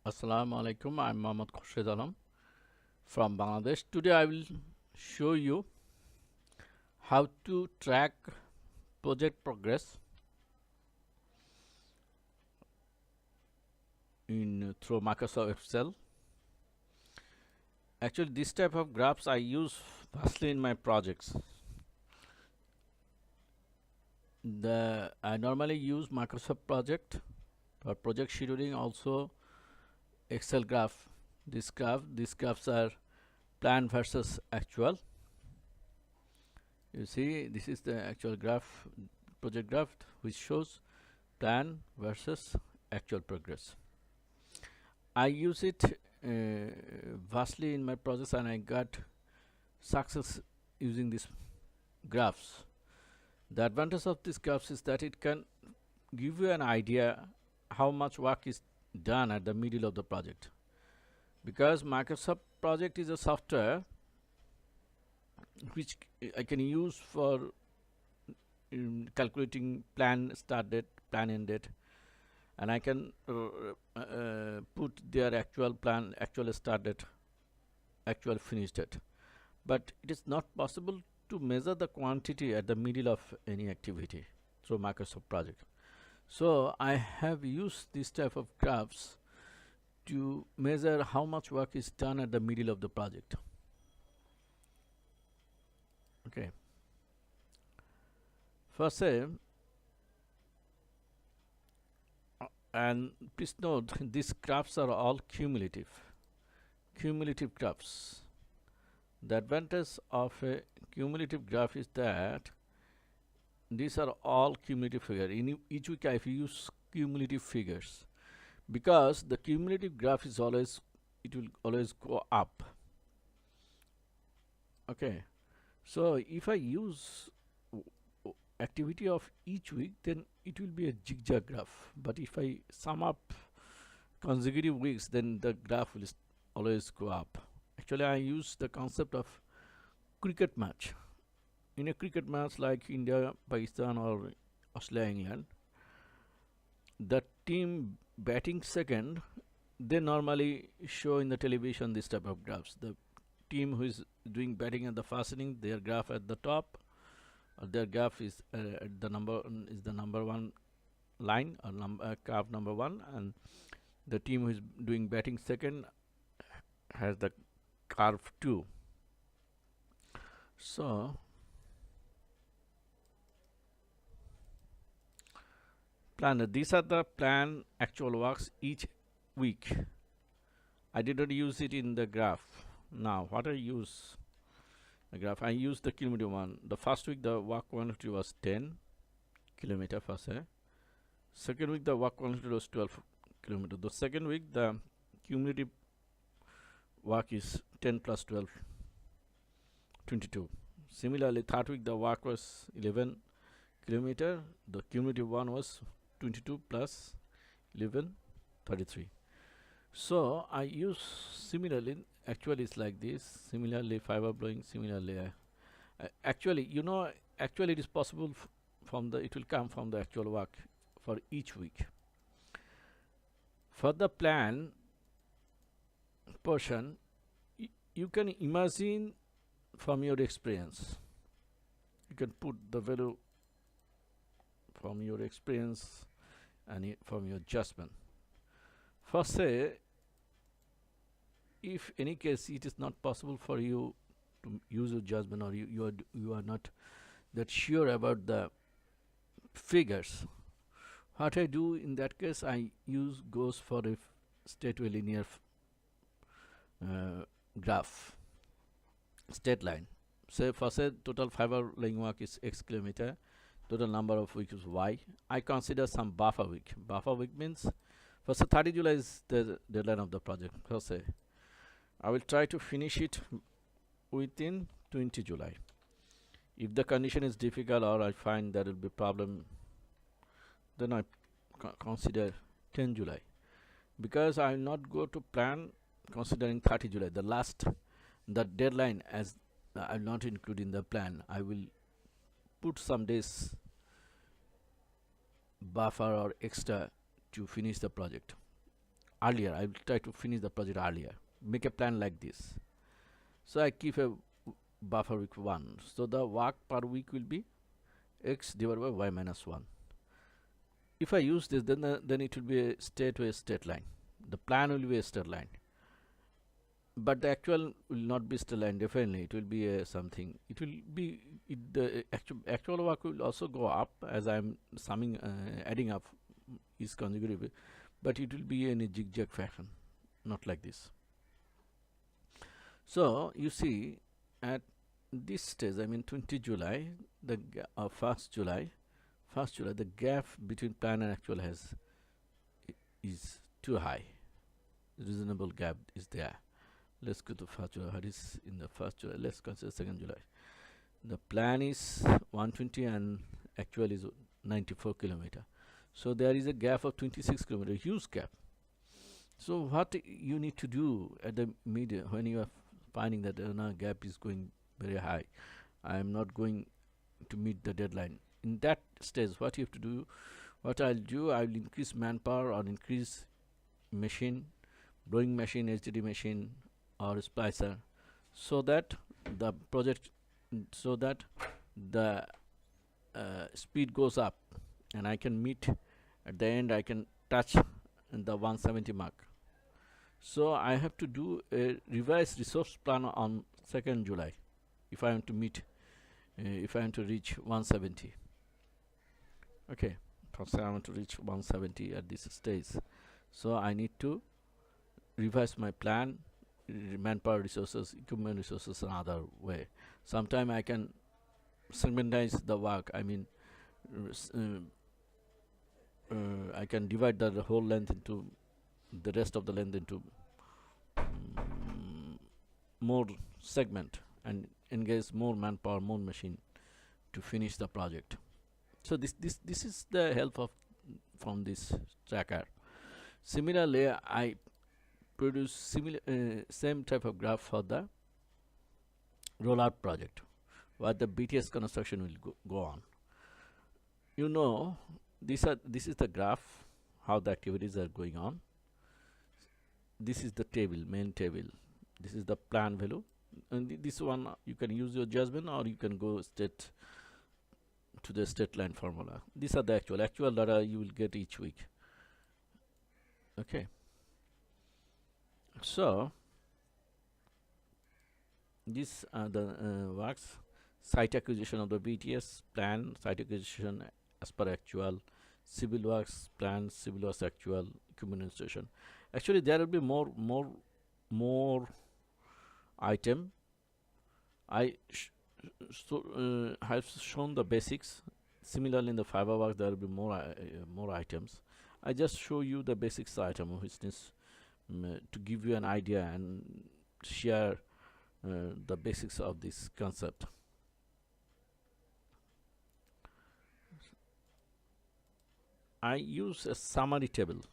Assalamu alaikum. I'm Mohammad Khurshid Alam from Bangladesh. Today I will show you how to track project progress in through Microsoft Excel. Actually, this type of graphs I use vastly in my projects. I normally use Microsoft Project for project scheduling, also Excel graph. These graphs are plan versus actual. You see, this is the actual graph, project graph, which shows plan versus actual progress. I use it vastly in my projects, and I got success using these graphs. The advantage of these graphs is that it can give you an idea how much work is done at the middle of the project, because Microsoft Project is a software which I can use for calculating plan start date, plan end date, and I can put their actual plan, actual start date, actual finish date. But it is not possible to measure the quantity at the middle of any activity through Microsoft Project. So I have used this type of graphs to measure how much work is done at the middle of the project. Okay. First, and please note, these graphs are all cumulative graphs. The advantage of a cumulative graph is that these are all cumulative figures. In each week I use cumulative figures, because the cumulative graph is always, it will always go up. Okay, so if I use activity of each week, then it will be a zigzag graph. But if I sum up consecutive weeks, then the graph will always go up. Actually, I use the concept of cricket match. In a cricket match like India, Pakistan, or Australia, England, the team batting second, they normally show in the television this type of graphs. The team who is doing batting at the first inning, their graph at the top, their graph is the number one line, or curve number one, and the team who is doing batting second has the curve 2. So planner, these are the plan actual works each week. I did not use it in the graph. Now what I use the graph, I use the cumulative one. The first week the work quantity was 10 kilometer per se. Second week the work quantity was 12 kilometer. The second week the cumulative work is 10 plus 12, 22. Similarly, third week the work was 11 kilometer. The cumulative one was 22 plus 11, 33. So I use similarly, actually it's like this, similarly fiber blowing, similarly actually, actually it is possible from the, it will come from the actual work for each week. For the plan portion, you can imagine from your experience. You can put the value from your experience and from your judgment. First, say, if any case it is not possible for you to use your judgment, or you are not that sure about the figures, what I do in that case, I goes for a stateway linear graph, state line. Say for say total fiber laying work is X kilometer, total number of weeks is Y. I consider some buffer week. Buffer week means for say 30 July is the deadline of the project. So say I will try to finish it within 20 July. If the condition is difficult, or I find there will be problem, then I consider 10 July, because I will not go to plan considering 30 July, the deadline, as I will not include in the plan. I will put some days buffer or extra to finish the project. earlier. I will try to finish the project earlier. Make a plan like this. So I keep a buffer week 1. So the work per week will be x divided by y minus 1. If I use this, then it will be a straight line. The plan will be a straight line. But the actual will not be straight line, definitely. It will be something. It will be, the actual work will also go up as I'm summing, adding up is consecutive, but it will be in a zigzag fashion, not like this. So you see, at this stage, I mean 20 July, the 1st July, the gap between plan and actual is too high. Reasonable gap is there. Let's go to 1st July. What is in the 1st July? Let's consider 2nd July. The plan is 120 and actual is 94 kilometer. So there is a gap of 26 kilometer, huge gap. So what you need to do at the middle when you are finding that gap is going very high, I am not going to meet the deadline. In that stage, what you have to do, what I'll do, I will increase manpower or increase machine, blowing machine, HDD machine, or splicer, so that the project, so that the speed goes up, and I can meet at the end. I can touch the 170 mark. So I have to do a revised resource plan on 2nd July if I want to meet, if I want to reach 170. Okay, first I want to reach 170 at this stage. So I need to revise my plan, manpower resources, equipment resources, another way. Sometime I can segmentize the work. I mean, I can divide the whole length into the rest of the length into more segment and engage more manpower, more machine to finish the project. So this is the help of from this tracker. Similarly, I produce similar same type of graph for the rollout project, where the BTS construction will go on. You know, this is the graph how the activities are going on. This is the table, main table. This is the plan value, and this one you can use your judgment, or you can go straight to the straight line formula. These are the actual data you will get each week. Okay, so this are the works: site acquisition of the BTS plan, site acquisition as per actual, civil works plan, civil works actual, equipment installation. Actually, there will be more item. I have shown the basics. Similarly, in the fiber work, there will be more items. I just show you the basics item, which is to give you an idea and share the basics of this concept. I use a summary table.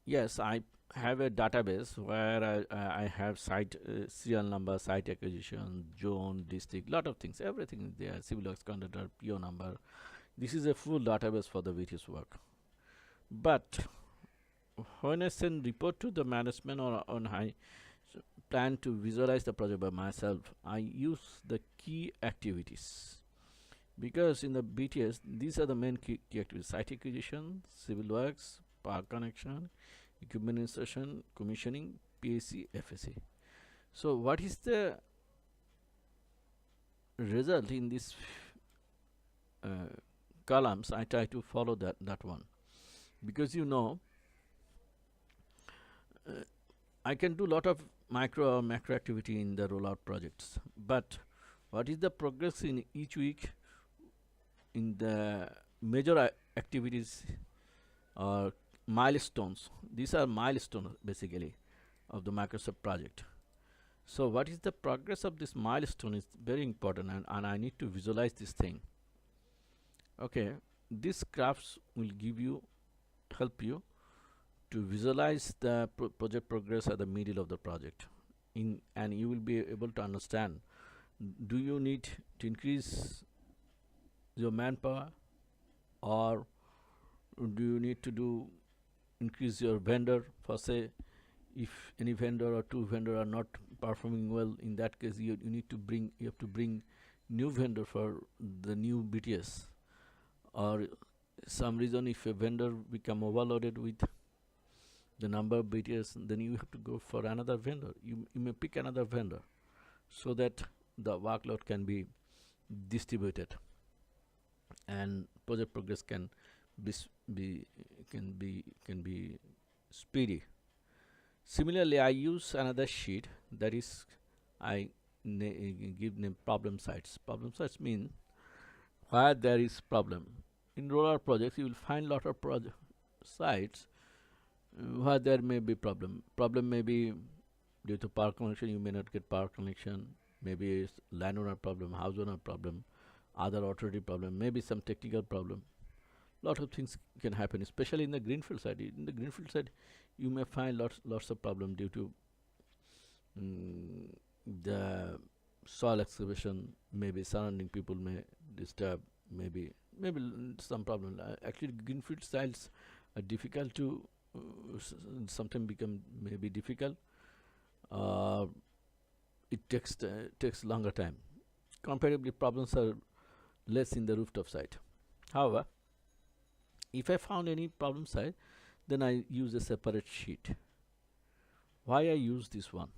Yes, I have a database where I have site serial number, site acquisition, zone, district, lot of things. Everything is there. Civil works contractor, PO number. This is a full database for the various work. But when I send report to the management or on I plan to visualize the project by myself, I use the key activities. Because in the BTS, these are the main key activities: site acquisition, civil works, power connection, equipment installation, commissioning, PAC, FSA. So what is the result in these columns? I try to follow that one, because I can do lot of micro or macro activity in the rollout projects, but what is the progress in each week in the major activities or milestones? These are milestones basically of the Microsoft project. So what is the progress of this milestone is very important, and I need to visualize this thing. Okay, these graphs will help you to visualize the project progress at the middle of the project, and you will be able to understand, do you need to increase your manpower, or do you need to do increase your vendor. For say, if any vendor or two vendor are not performing well, in that case you have to bring new vendor for the new BTS. Or some reason, if a vendor become overloaded with the number of BTS, then you have to go for another vendor. You may pick another vendor so that the workload can be distributed and project progress can be speedy. Similarly, I use another sheet, that is, I give name problem sites. Problem sites mean where there is problem. In roller projects, you will find lot of project sites where there may be problem. Problem may be due to power connection, you may not get power connection. Maybe it's landowner problem, house owner problem, other authority problem, maybe some technical problem. Lot of things can happen, especially in the greenfield side. In the greenfield side, you may find lots of problem due to the soil excavation. Maybe surrounding people may disturb. Maybe some problem. Actually, greenfield sites are difficult to sometimes become maybe difficult. It takes longer time. Comparatively, problems are less in the rooftop site. However, if I found any problem site, then I use a separate sheet. Why I use this one?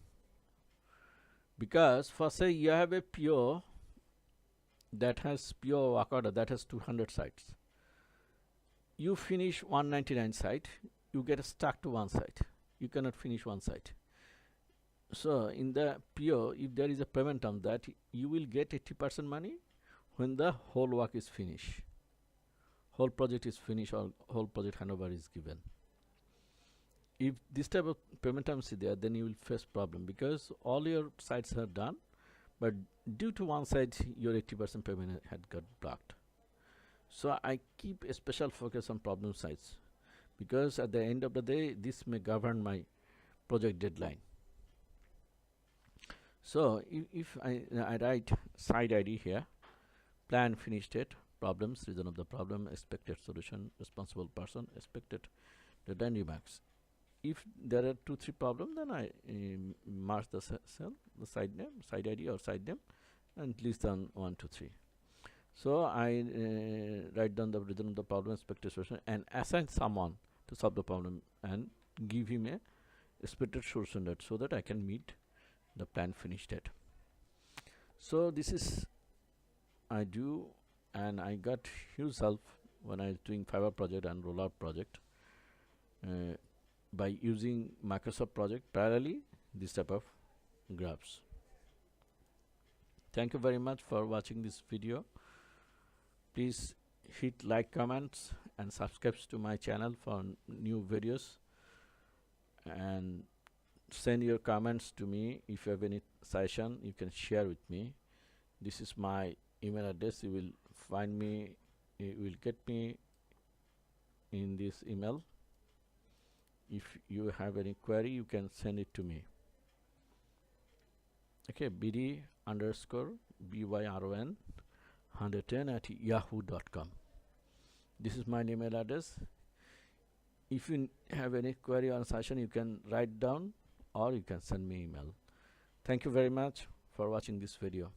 Because for say you have a PO that has PO work order that has 200 sites. You finish 199 site, you get stuck to one site. You cannot finish one site. So in the PO, if there is a payment on that, you will get 80% money when the whole work is finished. Whole project is finished or whole project handover is given. If this type of payment terms is there, then you will face problem because all your sites are done, but due to one site, your 80% payment had got blocked. So I keep a special focus on problem sites because at the end of the day, this may govern my project deadline. So if I write site ID here, plan finish date, problems, reason of the problem, expected solution, responsible person, expected deadline remarks. If there are 2-3 problems, then I mark the cell, the site name, site ID or site name, and list down 1, 2, 3. So I write down the reason of the problem, expected solution, and assign someone to solve the problem and give him a expected solution date so that I can meet the plan finish date. So this is I do, and I got huge help when I was doing fiber project and rollout project by using Microsoft project parallelly this type of graphs. Thank you very much for watching this video. Please hit like, comments, and subscribe to my channel for new videos, and send your comments to me. If you have any suggestion, you can share with me. This is my email address. You will find me, you will get me in this email. If you have any query, you can send it to me. Okay, bd_byron 110@yahoo.com. This is my email address. If you have any query or suggestion, you can write down or you can send me email. Thank you very much for watching this video.